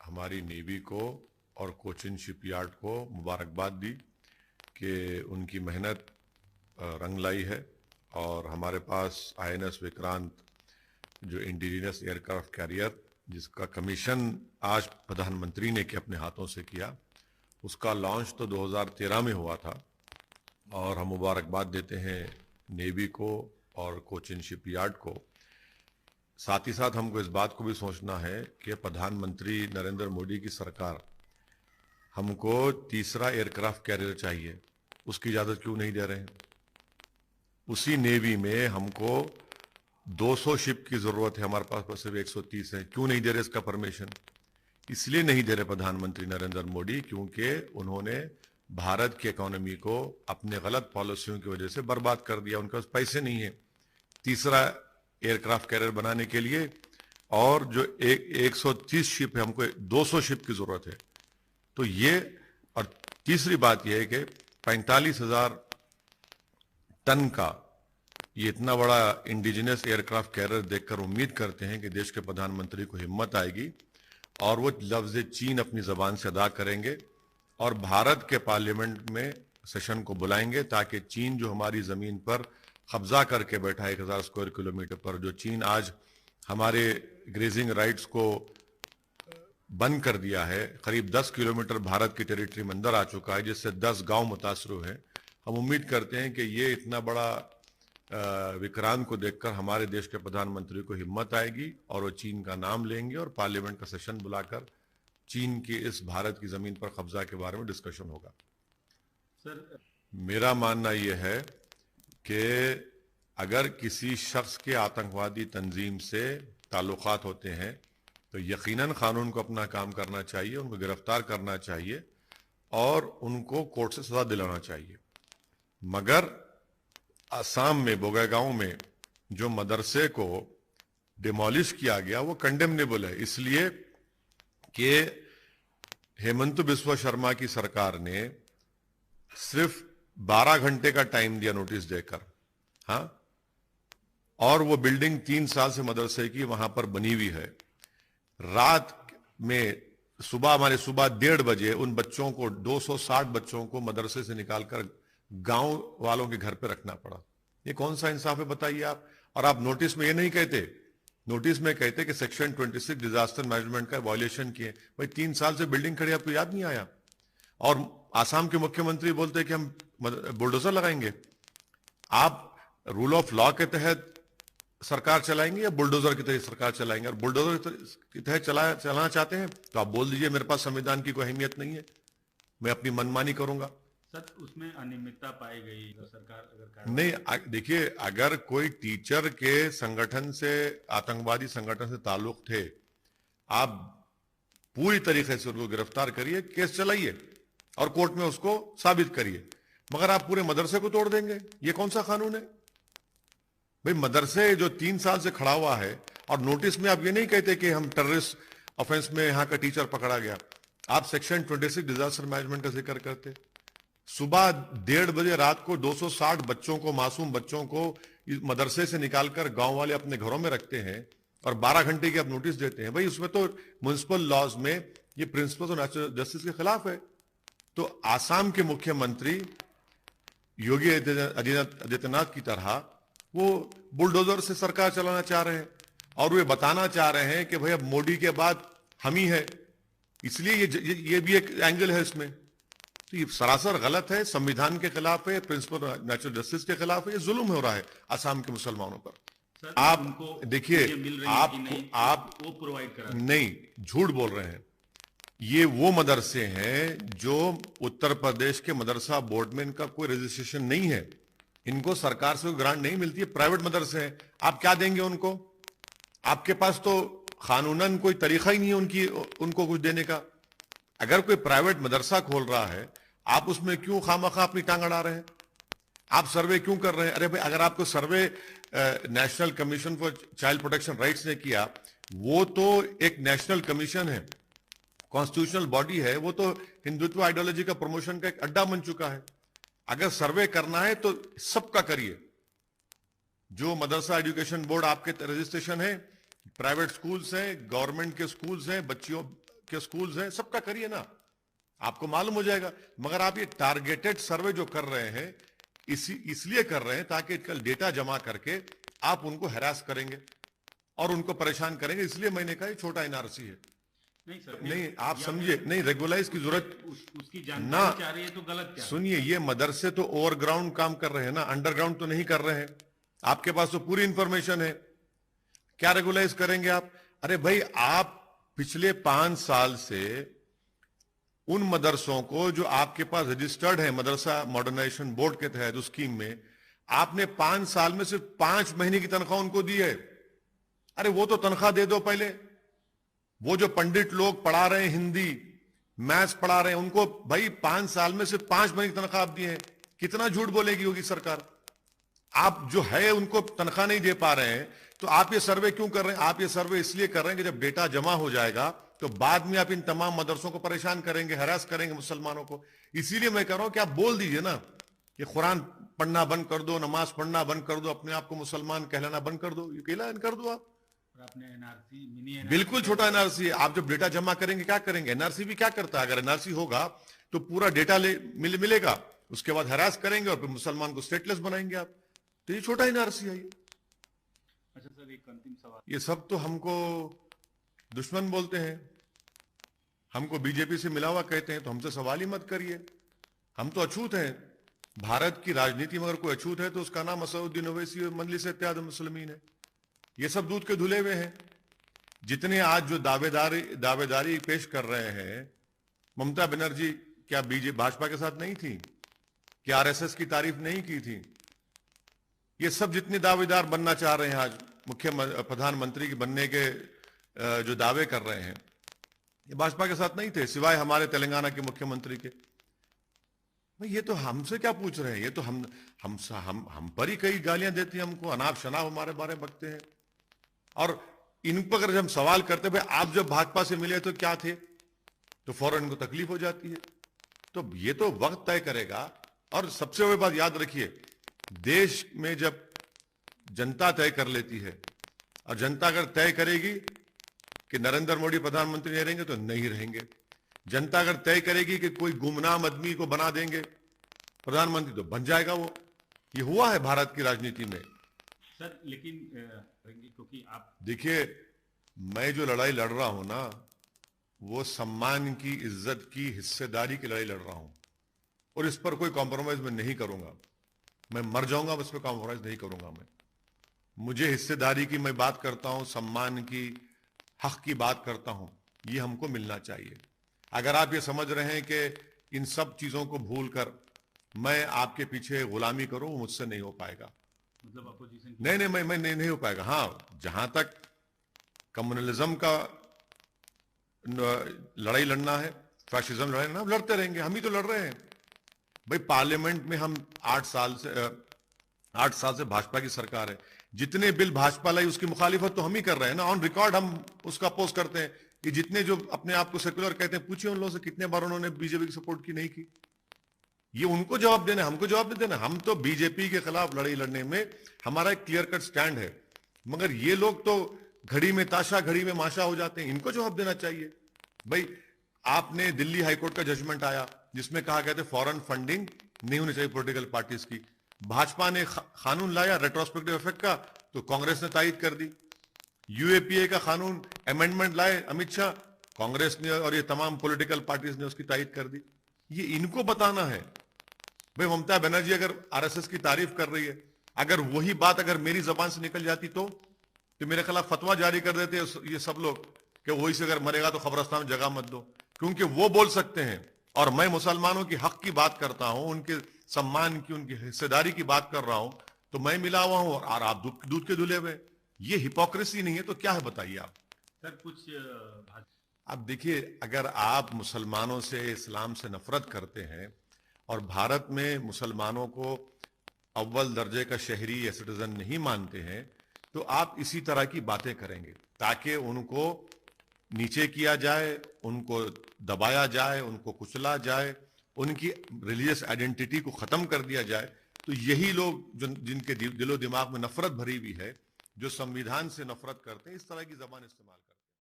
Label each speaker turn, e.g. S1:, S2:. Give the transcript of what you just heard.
S1: हमारी नेवी को और कोचिन शिपयार्ड को मुबारकबाद दी कि उनकी मेहनत रंग लाई है और हमारे पास आईएनएस विक्रांत जो इंडिजिनस एयरक्राफ्ट कैरियर जिसका कमीशन आज प्रधानमंत्री ने अपने हाथों से किया, उसका लॉन्च तो 2013 में हुआ था और हम मुबारकबाद देते हैं नेवी को और कोचिन शिपयार्ड को। साथ ही साथ हमको इस बात को भी सोचना है कि प्रधानमंत्री नरेंद्र मोदी की सरकार हमको तीसरा एयरक्राफ्ट कैरियर चाहिए, उसकी इजाज़त क्यों नहीं दे रहे हैं? उसी नेवी में हमको 200 शिप की ज़रूरत है, हमारे पास सिर्फ 130 है, क्यों नहीं दे रहे इसका परमिशन? इसलिए नहीं दे रहे प्रधानमंत्री नरेंद्र मोदी क्योंकि उन्होंने भारत की इकोनॉमी को अपने गलत पॉलिसियों की वजह से बर्बाद कर दिया। उनके पास पैसे नहीं है तीसरा एयरक्राफ्ट कैरियर बनाने के लिए, और जो 130 शिप है, हमको 200 शिप की जरूरत है। तो ये, और तीसरी बात यह है कि 45,000 टन का ये इतना बड़ा इंडिजिनस एयरक्राफ्ट कैरियर देखकर उम्मीद करते हैं कि देश के प्रधानमंत्री को हिम्मत आएगी और वो लफ्ज चीन अपनी जबान से अदा करेंगे और भारत के पार्लियामेंट में सेशन को बुलाएंगे ताकि चीन जो हमारी जमीन पर कब्जा करके बैठा है 1000 स्क्वायर किलोमीटर पर, जो चीन आज हमारे ग्रेजिंग राइट्स को बंद कर दिया है, करीब 10 किलोमीटर भारत की टेरिटरी में अंदर आ चुका है, जिससे 10 गांव मुतासर हुए हैं। हम उम्मीद करते हैं कि ये इतना बड़ा विक्रांत को देखकर हमारे देश के प्रधानमंत्री को हिम्मत आएगी और वो चीन का नाम लेंगे और पार्लियामेंट का सेशन बुलाकर चीन की इस भारत की जमीन पर कब्जा के बारे में डिस्कशन होगा।
S2: सर,
S1: मेरा मानना यह है कि अगर किसी शख्स के आतंकवादी तंजीम से ताल्लुकात होते हैं तो यकीनन कानून को अपना काम करना चाहिए, उनको गिरफ्तार करना चाहिए और उनको कोर्ट से सजा दिलाना चाहिए। मगर असम में बोगैगांव में जो मदरसे को डिमोलिश किया गया वो कंडेमनेबल है, इसलिए कि हेमंत बिस्वा शर्मा की सरकार ने सिर्फ 12 घंटे का टाइम दिया नोटिस देकर, हाँ, और वो बिल्डिंग 3 साल से मदरसे की वहां पर बनी हुई है। रात में हमारे सुबह 1:30 बजे उन बच्चों को 260 बच्चों को मदरसे से निकालकर गांव वालों के घर पे रखना पड़ा। ये कौन सा इंसाफ है बताइए आप? और आप नोटिस में ये नहीं कहते, नोटिस में कहते कि सेक्शन 26 डिजास्टर मैनेजमेंट का वायलेशन किए। भाई 3 साल से बिल्डिंग खड़ी, आपको याद नहीं आया? और आसाम के मुख्यमंत्री बोलते हैं कि हम बुलडोजर लगाएंगे। आप रूल ऑफ लॉ के तहत सरकार चलाएंगे या बुलडोजर की तहत सरकार चलाएंगे? और बुलडोजर की तहत चलाना चाहते हैं तो आप बोल दीजिए मेरे पास संविधान की कोई अहमियत नहीं है, मैं अपनी मनमानी करूंगा।
S2: सर, उसमें अनियमितता पाई गई तो सरकार अगर
S1: नहीं, देखिए, अगर कोई टीचर के संगठन से, आतंकवादी संगठन से ताल्लुक थे, आप पूरी तरीके से उनको गिरफ्तार करिए, केस चलाइए और कोर्ट में उसको साबित करिए। मगर आप पूरे मदरसे को तोड़ देंगे, ये कौन सा कानून है भाई? मदरसे जो 3 साल से खड़ा हुआ है, और नोटिस में आप ये नहीं कहते कि हम टेररिस्ट ऑफेंस में यहां का टीचर पकड़ा गया, आप सेक्शन 26 डिजास्टर मैनेजमेंट का जिक्र करते। सुबह 1:30 बजे रात को 260 बच्चों को, मासूम बच्चों को मदरसे से निकालकर गांव वाले अपने घरों में रखते हैं और 12 घंटे की आप नोटिस देते हैं। भाई उसमें तो म्युनिसिपल लॉज में ये प्रिंसिपल्स ऑफ नेचुरल जस्टिस के खिलाफ है। तो आसाम के मुख्यमंत्री योगी आदित्यनाथ की तरह वो बुलडोजर से सरकार चलाना चाह रहे हैं और वे बताना चाह रहे हैं कि भाई अब मोदी के बाद हम ही है, इसलिए ये भी एक एंगल है इसमें। तो ये सरासर गलत है, संविधान के खिलाफ है, प्रिंसिपल नेचुरल जस्टिस के खिलाफ है, ये जुल्म हो रहा है आसाम के मुसलमानों पर।
S2: सर,
S1: आप देखिए, आप
S2: वो प्रोवाइड करा
S1: नहीं, झूठ बोल रहे हैं। ये वो मदरसे हैं जो उत्तर प्रदेश के मदरसा बोर्ड में इनका कोई रजिस्ट्रेशन नहीं है, इनको सरकार से ग्रांट नहीं मिलती है, प्राइवेट मदरसे हैं। आप क्या देंगे उनको? आपके पास तो कानूनन कोई तरीका ही नहीं है उनको कुछ देने का। अगर कोई प्राइवेट मदरसा खोल रहा है, आप उसमें क्यों खामखा अपनी टांग अड़ा रहे हैं? आप सर्वे क्यों कर रहे हैं? अरे भाई, अगर आपको survey national commission for child protection rights ने किया, वो तो एक नेशनल कमीशन है, कॉन्स्टिट्यूशनल बॉडी है, वो तो हिंदुत्व आइडियोलॉजी का प्रमोशन का एक अड्डा बन चुका है। अगर सर्वे करना है तो सबका करिए। जो मदरसा एजुकेशन बोर्ड आपके रजिस्ट्रेशन है, प्राइवेट स्कूल्स हैं, गवर्नमेंट के स्कूल्स हैं, बच्चियों के स्कूल्स हैं, सबका करिए ना, आपको मालूम हो जाएगा। मगर आप ये टारगेटेड सर्वे जो कर रहे हैं इसलिए कर रहे हैं ताकि कल डेटा जमा करके आप उनको हैरास करेंगे और उनको परेशान करेंगे। इसलिए मैंने कहा ये छोटा एनआरसी है।
S2: नहीं सर,
S1: नहीं, आप समझिए, नहीं, रेगुलाइज की जरूरत
S2: उसकी
S1: ना,
S2: जानकारी चाह रही है तो गलत क्या है?
S1: सुनिए, ये मदरसे तो ओवरग्राउंड काम कर रहे हैं ना, अंडरग्राउंड तो नहीं कर रहे हैं। आपके पास तो पूरी इंफॉर्मेशन है, क्या रेगुलाइज करेंगे आप? अरे भाई, आप पिछले 5 साल से उन मदरसों को जो आपके पास रजिस्टर्ड है मदरसा मॉडर्नाइजेशन बोर्ड के तहत उस स्कीम में, आपने 5 साल में सिर्फ 5 महीने की तनख्वाह उनको दी है। अरे वो तो तनख्वाह दे दो पहले। वो जो पंडित लोग पढ़ा रहे हैं, हिंदी मैथ्स पढ़ा रहे हैं, उनको भाई 5 साल में सिर्फ 5 महीने की तनख्वाह आप दी है। कितना झूठ बोलेगी होगी सरकार? आप जो है उनको तनख्वाह नहीं दे पा रहे हैं, तो आप ये सर्वे क्यों कर रहे हैं? आप ये सर्वे इसलिए कर रहे हैं कि जब डेटा जमा हो जाएगा तो बाद में आप इन तमाम मदरसों को परेशान करेंगे, हरास करेंगे मुसलमानों को। इसीलिए मैं कह रहा हूं कि आप बोल दीजिए ना कि कुरान पढ़ना बंद कर दो, नमाज पढ़ना बंद कर दो, अपने आप को मुसलमान कहलाना बंद कर दो, ये कहला कर दो आप।
S2: और आपने एनआरसी, मिनी एनआरसी,
S1: बिल्कुल छोटा एनआरसी है। आप जब डेटा जमा करेंगे क्या करेंगे? एनआरसी भी क्या करता है? अगर एनआरसी होगा तो पूरा डेटा मिलेगा, उसके बाद हरास करेंगे और फिर मुसलमान को स्टेटलेस बनाएंगे आप। तो ये छोटा एनआरसी है ये।
S2: अच्छा सर, एक अंतिम सवाल।
S1: ये सब तो हमको दुश्मन बोलते हैं, हमको बीजेपी से मिला हुआ कहते हैं, तो हमसे सवाल ही मत करिए। हम तो अछूत हैं। भारत की राजनीति में अगर कोई अछूत है तो उसका नाम असदुद्दीन ओवैसी और मजलिस इत्तेहाद मुस्लिमीन है। ये सब दूध के धुले हुए हैं। जितने आज जो दावेदारी पेश कर रहे हैं, ममता बनर्जी क्या भाजपा के साथ नहीं थी? क्या आरएसएस की तारीफ नहीं की थी? ये सब जितने दावेदार बनना चाह रहे हैं आज प्रधानमंत्री के बनने के जो दावे कर रहे हैं, ये भाजपा के साथ नहीं थे, सिवाय हमारे तेलंगाना के मुख्यमंत्री के। भाई ये तो हमसे क्या पूछ रहे हैं? ये तो हम पर ही कई गालियां देती हैं हमको, अनाप शनाप हमारे बारे में बकते हैं। और इन पर अगर हम सवाल करते भाई आप जब भाजपा से मिले तो क्या थे, तो फौरन इनको तकलीफ हो जाती है। तो ये तो वक्त तय करेगा। और सबसे बड़ी बात याद रखिए, देश में जब जनता तय कर लेती है, और जनता अगर तय करेगी कि नरेंद्र मोदी प्रधानमंत्री नहीं रहेंगे तो नहीं रहेंगे, जनता अगर तय करेगी कि कोई गुमनाम आदमी को बना देंगे प्रधानमंत्री तो बन जाएगा वो। ये हुआ है भारत की राजनीति में
S2: सर। लेकिन क्योंकि आप
S1: देखिए, मैं जो लड़ाई लड़ रहा हूं ना, वो सम्मान की, इज्जत की, हिस्सेदारी की लड़ाई लड़ रहा हूं, और इस पर कोई कॉम्प्रोमाइज मैं नहीं करूंगा। मैं मर जाऊंगा, इस पर कॉम्प्रोमाइज नहीं करूंगा। मुझे हिस्सेदारी की मैं बात करता हूं, सम्मान की, हक की बात करता हूं, ये हमको मिलना चाहिए। अगर आप ये समझ रहे हैं कि इन सब चीजों को भूलकर मैं आपके पीछे गुलामी करूं, मुझसे नहीं हो पाएगा।
S2: मतलब अपोजिशन
S1: नहीं, नहीं हो पाएगा। हाँ, जहां तक कम्युनलिज्म का लड़ाई लड़ना है, फैशिज्म लड़ाई लड़ना, लड़ते रहेंगे। हम ही तो लड़ रहे हैं भाई। पार्लियामेंट में हम 8 साल से भाजपा की सरकार है। जितने बिल भाजपा लाई उसकी मुखालिफत तो हम ही कर रहे हैं ना। ऑन रिकॉर्ड हम उसका अपोज करते हैं कि जितने जो अपने आप को सेक्युलर कहते हैं, पूछिए उन लोगों से कितने बार उन्होंने बीजेपी की सपोर्ट की, नहीं की। ये उनको जवाब देना, हमको जवाब नहीं देना। हम तो बीजेपी के खिलाफ लड़ाई लड़ने में हमारा एक क्लियर कट स्टैंड है। मगर ये लोग तो घड़ी में ताशा घड़ी में माशा हो जाते हैं, इनको जवाब देना चाहिए। भाई आपने दिल्ली हाईकोर्ट का जजमेंट आया जिसमें कहा गया था फॉरेन फंडिंग नहीं होनी चाहिए पॉलिटिकल पार्टीज की। भाजपा ने कानून लाया रेट्रोस्पेक्टिव इफेक्ट का, तो कांग्रेस ने तायद कर दी। यूएपीए का कानून अमेंडमेंट लाए अमित शाह, कांग्रेस ने और ये तमाम पॉलिटिकल पार्टीज ने उसकी तायद कर दी। ये इनको बताना है। भाई ममता बनर्जी अगर आरएसएस की तारीफ कर रही है, अगर वही बात अगर मेरी जबान से निकल जाती तो मेरे खिलाफ फतवा जारी कर देते ये सब लोग कि वही से अगर मरेगा तो कब्रिस्तान में जगह मत दो, क्योंकि वो बोल सकते हैं और मैं मुसलमानों की हक की बात करता हूं, उनके सम्मान की, उनकी हिस्सेदारी की बात कर रहा हूं, तो मैं मिला हुआ हूं और आप दूध के धुले हुए। ये हिपोक्रेसी नहीं है तो क्या है बताइए आप।
S2: सर कुछ
S1: अब देखिए, अगर आप मुसलमानों से, इस्लाम से नफरत करते हैं और भारत में मुसलमानों को अव्वल दर्जे का शहरी या सिटीजन नहीं मानते हैं, तो आप इसी तरह की बातें करेंगे ताकि उनको नीचे किया जाए, उनको दबाया जाए, उनको कुचला जाए, उनकी रिलीजियस आइडेंटिटी को खत्म कर दिया जाए। तो यही लोग जिनके दिलो दिमाग में नफरत भरी हुई है, जो संविधान से नफरत करते हैं, इस तरह की जबान इस्तेमाल करते हैं।